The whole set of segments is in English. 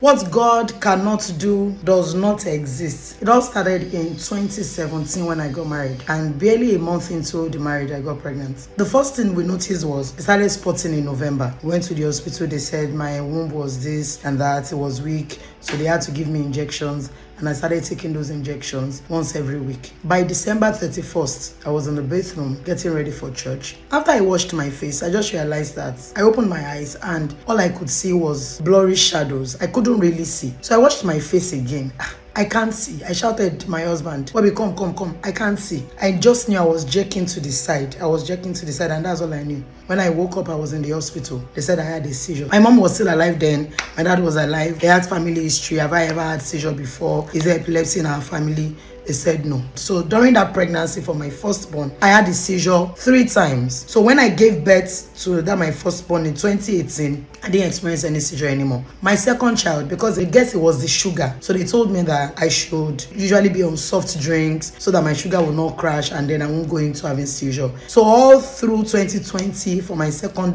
What God cannot do does not exist. It all started in 2017 when I got married, and barely a month into the marriage, I got pregnant. The first thing we noticed was it started spotting in November. We went to the hospital, they said my womb was this and that, it was weak, so they had to give me injections, and I started taking those injections once every week. By December 31st, I was in the bathroom getting ready for church. After I washed my face, I just realized that I opened my eyes and all I could see was blurry shadows. I couldn't really see. So I washed my face again. I can't see. I shouted to my husband, "Bobby, come. I can't see." I just knew I was jerking to the side. And that's all I knew. When I woke up, I was in the hospital. They said I had a seizure. My mom was still alive then. My dad was alive. They had family history. Have I ever had seizure before? Is there epilepsy in our family? They said no. So during that pregnancy for my firstborn, I had a seizure 3 times. So when I gave birth to my firstborn in 2018, I didn't experience any seizure anymore. My second child, because I guess it was the sugar, so they told me that I should usually be on soft drinks so that my sugar will not crash and then I won't go into having seizure. So all through 2020 for my second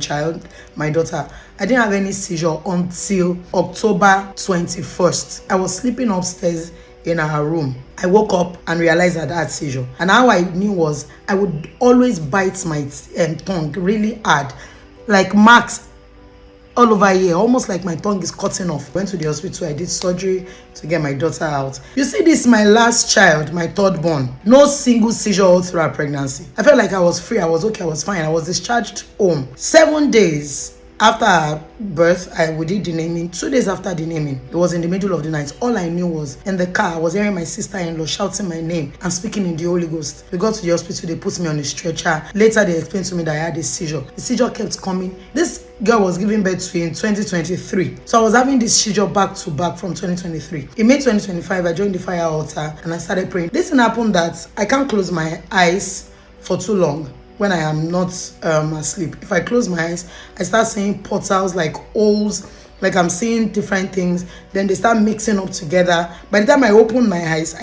child, my daughter, I didn't have any seizure until October 21st. I was sleeping upstairs in our room. I woke up and realized that I had seizure. And how I knew was I would always bite my tongue really hard, like marks all over here, almost like my tongue is cutting off. Went to the hospital, I did surgery to get my daughter out. You see, this is my last child, my third born. No single seizure all through our pregnancy. I felt like I was free, I was okay, I was fine. I was discharged home. 7 days after her birth, we did the naming. 2 days after the naming, it was in the middle of the night. All I knew was in the car, I was hearing my sister-in-law shouting my name and speaking in the Holy Ghost. We got to the hospital, they put me on a stretcher. Later, they explained to me that I had a seizure. The seizure kept coming. This girl was giving birth to in 2023. So I was having this seizure back to back from 2023. In May 2025, I joined the fire altar and I started praying. This thing happened that I can't close my eyes for too long when I am not asleep. If I close my eyes, I start seeing portals, like holes, like I'm seeing different things. Then they start mixing up together. By the time I open my eyes,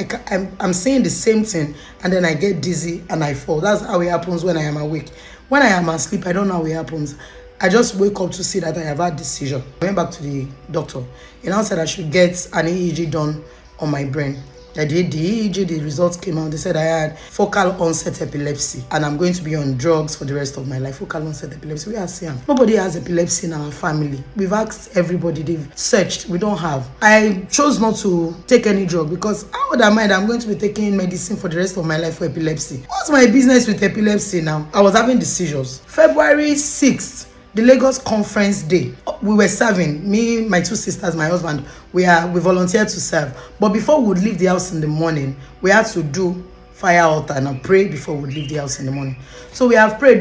I'm seeing the same thing, and then I get dizzy and I fall. That's how it happens when I am awake. When I am asleep, I don't know how it happens. I just wake up to see that I have had this seizure. I went back to the doctor. He now said I should get an EEG done on my brain. I did the EEG, the results came out. They said I had focal onset epilepsy and I'm going to be on drugs for the rest of my life. Focal onset epilepsy, we are seeing. Nobody has epilepsy in our family. We've asked everybody, they've searched, we don't have. I chose not to take any drug because how would I mind I'm going to be taking medicine for the rest of my life for epilepsy? What's my business with epilepsy now? I was having the seizures. February 6th, the Lagos Conference Day. We were serving, me, my 2 sisters, my husband, we volunteered to serve. But before we would leave the house in the morning, we had to do fire altar and pray before we leave the house in the morning. So we have prayed,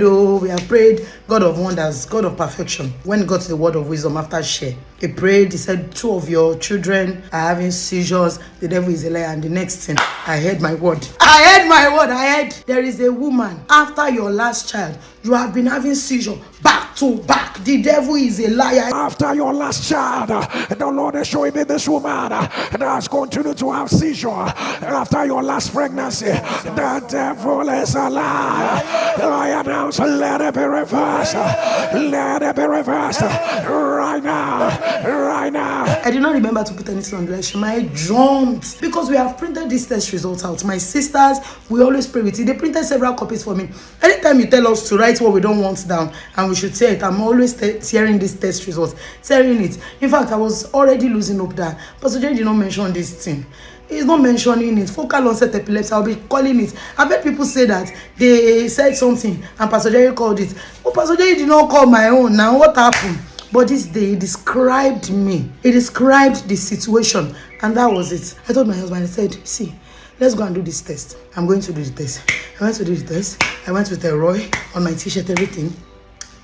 God of wonders, God of perfection. When he got to the word of wisdom after share, he prayed, he said, 2 of your children are having seizures, the devil is a liar. And the next thing, I heard my word. I heard there is a woman, after your last child, you have been having seizure back to back. The devil is a liar. After your last child, the Lord is showing me this woman that has continued to have seizure. After your last pregnancy, the devil is a liar. I announce, let it be reversed. Let it be reversed right now. I did not remember to put anything on the election. My head jumped because we have printed these test results out. My sisters, we always pray with it. They printed several copies for me. Anytime you tell us to write what we don't want down and we should say it, I'm always tearing these test results, tearing it. In fact, I was already losing hope that Pastor Jerry did not mention this thing. He's not mentioning it. Focal onset epilepsy, I'll be calling it. I've heard people say that they said something and Pastor Jerry called it. Oh, Pastor Jerry did not call my own. Now what happened? But this day, he described me. He described the situation. And that was it. I told my husband, I said, see, let's go and do this test. I'm going to do the test. I went to do the test. I went with a Roy on my t-shirt, everything.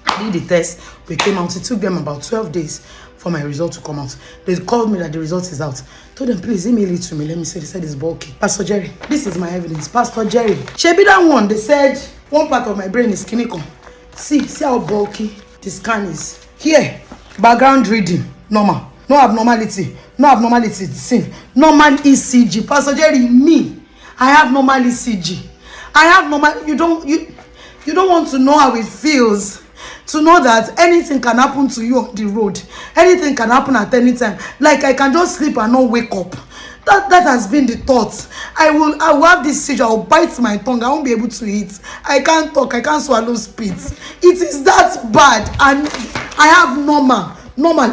I did the test. We came out. It took them about 12 days for my result to come out. They called me that the result is out. I told them, please email it to me. Let me see. They said it's bulky. Pastor Jerry, this is my evidence. Pastor Jerry. Shebi that one, they said one part of my brain is clinical. See how bulky the scan is. Here, background reading, normal. No abnormality. Same. Normal ECG. Pastor Jerry, me, I have normal ECG. I have normal. You don't want to know how it feels to know that anything can happen to you on the road. Anything can happen at any time. Like I can just sleep and not wake up. That has been the thought. I will have this seizure. I'll bite my tongue. I won't be able to eat. I can't talk. I can't swallow spit. It is that bad, and I have normal.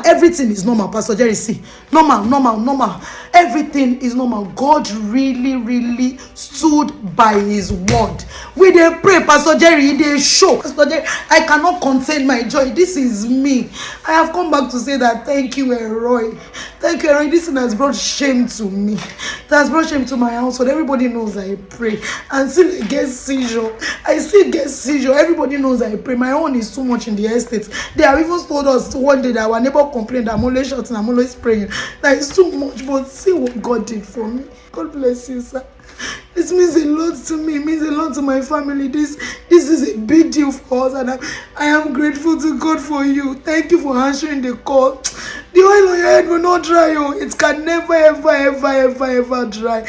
Everything is normal. Pastor Jerry, see, normal. Everything is normal. God really stood by his word. We dey pray, Pastor Jerry, they show. Pastor Jerry, I cannot contain my joy. This is me. I have come back to say that thank you, Roy. Thank you, Roy. This thing has brought shame to me. It has brought shame to my household. Everybody knows I pray. And still I get seizure. I still get seizure. Everybody knows I pray. My own is too much in the estate. They have even told us one day that our neighbor complained that I'm always shouting, I'm always praying. That is too much, but see what God did for me. God bless you, sir. This means a lot to me. It means a lot to my family. This is a big deal for us, and I am grateful to God for you. Thank you for answering the call. The oil on your head will not dry. It can never, ever dry.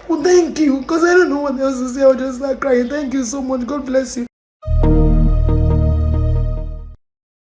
Well, thank you, because I don't know what else to say. I'll just start crying. Thank you so much. God bless you.